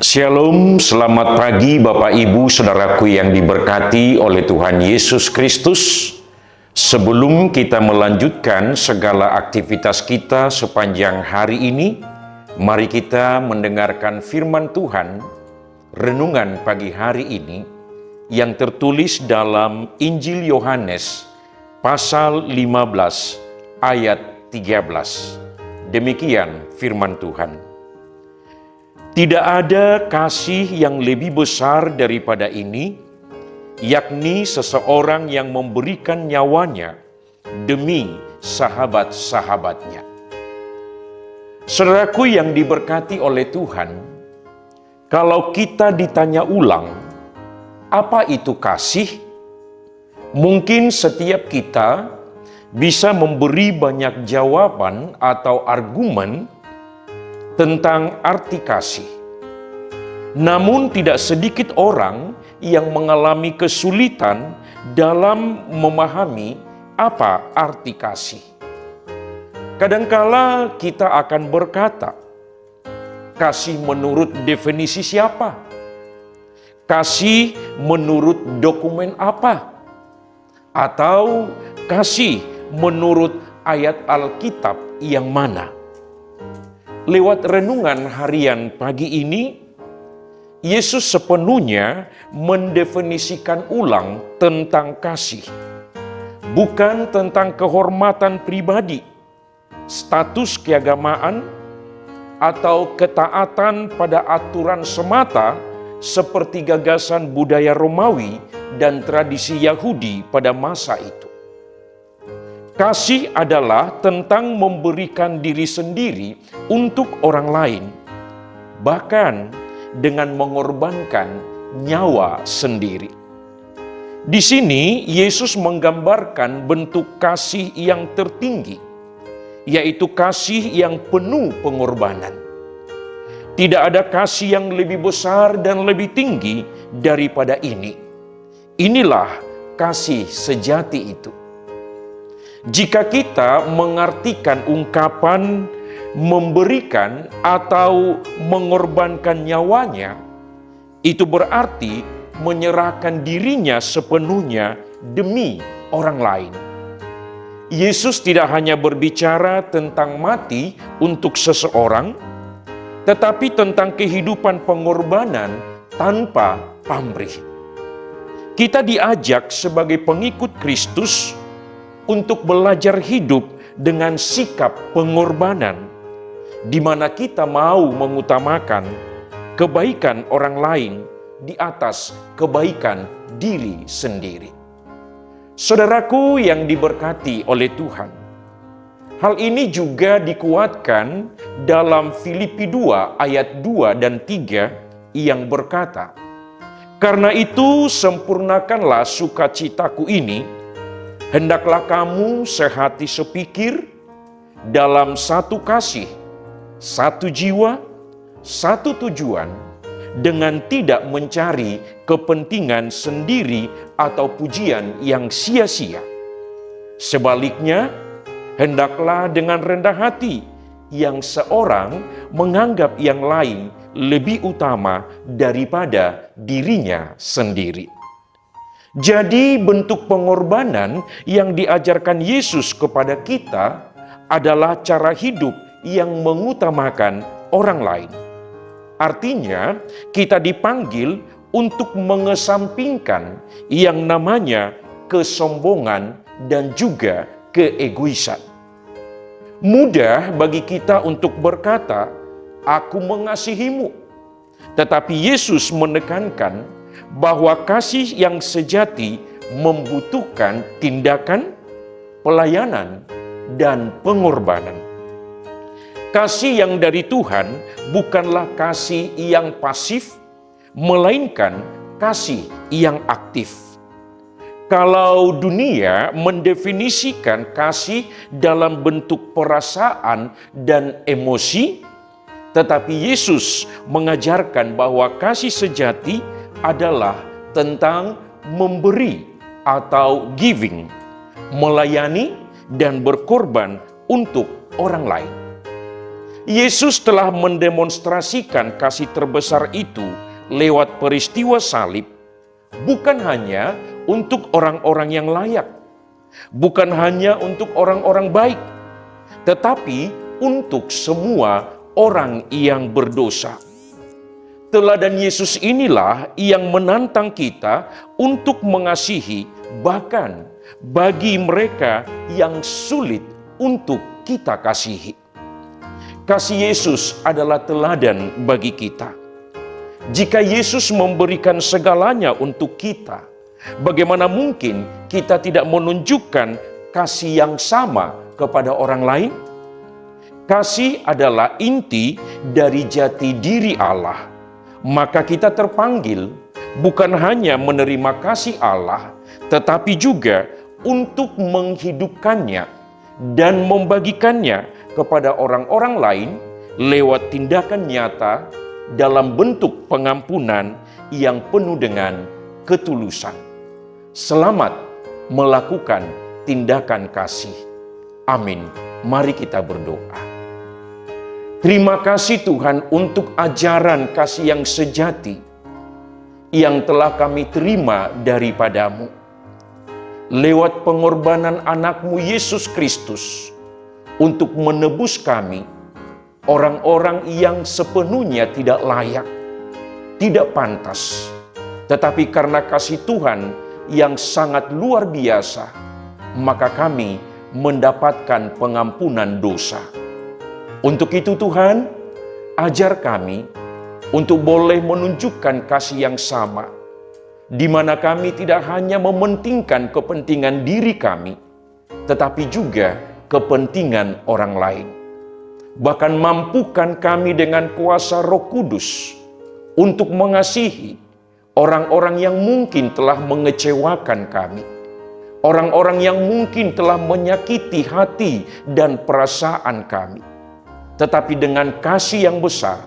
Shalom, selamat pagi Bapak Ibu Saudaraku yang diberkati oleh Tuhan Yesus Kristus. Sebelum kita melanjutkan segala aktivitas kita sepanjang hari ini, mari kita mendengarkan firman Tuhan, renungan pagi hari ini, yang tertulis dalam Injil Yohanes, pasal 15, ayat 13. Demikian firman Tuhan. Tidak ada kasih yang lebih besar daripada ini, yakni seseorang yang memberikan nyawanya demi sahabat-sahabatnya. Saudaraku yang diberkati oleh Tuhan, kalau kita ditanya ulang, apa itu kasih? Mungkin setiap kita bisa memberi banyak jawaban atau argumen tentang arti kasih. Namun tidak sedikit orang yang mengalami kesulitan dalam memahami apa arti kasih. Kadangkala kita akan berkata, kasih menurut definisi siapa? Kasih menurut dokumen apa? Atau kasih menurut ayat Alkitab yang mana? Lewat renungan harian pagi ini, Yesus sepenuhnya mendefinisikan ulang tentang kasih. Bukan tentang kehormatan pribadi, status keagamaan, atau ketaatan pada aturan semata seperti gagasan budaya Romawi dan tradisi Yahudi pada masa itu. Kasih adalah tentang memberikan diri sendiri untuk orang lain, bahkan dengan mengorbankan nyawa sendiri. Di sini Yesus menggambarkan bentuk kasih yang tertinggi, yaitu kasih yang penuh pengorbanan. Tidak ada kasih yang lebih besar dan lebih tinggi daripada ini. Inilah kasih sejati itu. Jika kita mengartikan ungkapan memberikan atau mengorbankan nyawanya, itu berarti menyerahkan dirinya sepenuhnya demi orang lain. Yesus tidak hanya berbicara tentang mati untuk seseorang, tetapi tentang kehidupan pengorbanan tanpa pamrih. Kita diajak sebagai pengikut Kristus untuk belajar hidup dengan sikap pengorbanan, di mana kita mau mengutamakan kebaikan orang lain di atas kebaikan diri sendiri. Saudaraku yang diberkati oleh Tuhan, hal ini juga dikuatkan dalam Filipi 2 ayat 2 dan 3 yang berkata, "Karena itu sempurnakanlah sukacitaku ini, hendaklah kamu sehati sepikir, dalam satu kasih, satu jiwa, satu tujuan, dengan tidak mencari kepentingan sendiri atau pujian yang sia-sia. Sebaliknya, hendaklah dengan rendah hati, yang seorang menganggap yang lain lebih utama daripada dirinya sendiri." Jadi bentuk pengorbanan yang diajarkan Yesus kepada kita adalah cara hidup yang mengutamakan orang lain. Artinya, kita dipanggil untuk mengesampingkan yang namanya kesombongan dan juga keegoisan. Mudah bagi kita untuk berkata, "Aku mengasihimu." Tetapi Yesus menekankan bahwa kasih yang sejati membutuhkan tindakan, pelayanan, dan pengorbanan. Kasih yang dari Tuhan bukanlah kasih yang pasif, melainkan kasih yang aktif. Kalau dunia mendefinisikan kasih dalam bentuk perasaan dan emosi, tetapi Yesus mengajarkan bahwa kasih sejati adalah tentang memberi atau giving, melayani dan berkorban untuk orang lain. Yesus telah mendemonstrasikan kasih terbesar itu lewat peristiwa salib, bukan hanya untuk orang-orang yang layak, bukan hanya untuk orang-orang baik, tetapi untuk semua orang yang berdosa. Teladan Yesus inilah yang menantang kita untuk mengasihi, bahkan bagi mereka yang sulit untuk kita kasihi. Kasih Yesus adalah teladan bagi kita. Jika Yesus memberikan segalanya untuk kita, bagaimana mungkin kita tidak menunjukkan kasih yang sama kepada orang lain? Kasih adalah inti dari jati diri Allah. Maka kita terpanggil bukan hanya menerima kasih Allah, tetapi juga untuk menghidupkannya dan membagikannya kepada orang-orang lain lewat tindakan nyata dalam bentuk pengampunan yang penuh dengan ketulusan. Selamat melakukan tindakan kasih. Amin. Mari kita berdoa. Terima kasih Tuhan untuk ajaran kasih yang sejati yang telah kami terima daripadamu. Lewat pengorbanan anak-Mu Yesus Kristus untuk menebus kami, orang-orang yang sepenuhnya tidak layak, tidak pantas. Tetapi karena kasih Tuhan yang sangat luar biasa, maka kami mendapatkan pengampunan dosa. Untuk itu Tuhan, ajar kami untuk boleh menunjukkan kasih yang sama, di mana kami tidak hanya mementingkan kepentingan diri kami, tetapi juga kepentingan orang lain. Bahkan mampukan kami dengan kuasa Roh Kudus untuk mengasihi orang-orang yang mungkin telah mengecewakan kami, orang-orang yang mungkin telah menyakiti hati dan perasaan kami. Tetapi dengan kasih yang besar,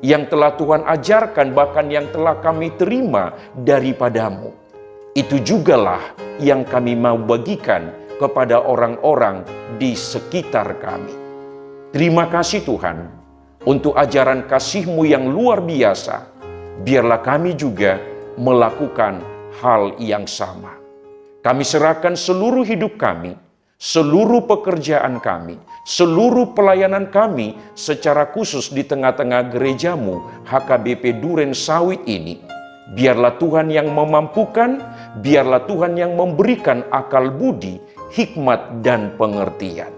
yang telah Tuhan ajarkan, bahkan yang telah kami terima daripadamu, itu jugalah yang kami mau bagikan kepada orang-orang di sekitar kami. Terima kasih Tuhan, untuk ajaran kasih-Mu yang luar biasa. Biarlah kami juga melakukan hal yang sama. Kami serahkan seluruh hidup kami, seluruh pekerjaan kami, seluruh pelayanan kami secara khusus di tengah-tengah gereja-Mu HKBP Duren Sawit ini. Biarlah Tuhan yang memampukan, biarlah Tuhan yang memberikan akal budi, hikmat dan pengertian,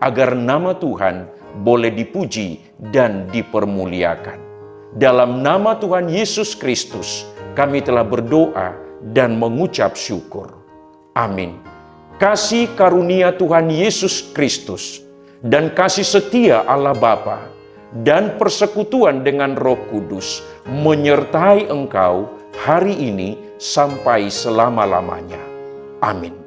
agar nama Tuhan boleh dipuji dan dipermuliakan. Dalam nama Tuhan Yesus Kristus, kami telah berdoa dan mengucap syukur. Amin. Kasih karunia Tuhan Yesus Kristus dan kasih setia Allah Bapa dan persekutuan dengan Roh Kudus menyertai engkau hari ini sampai selama-lamanya. Amin.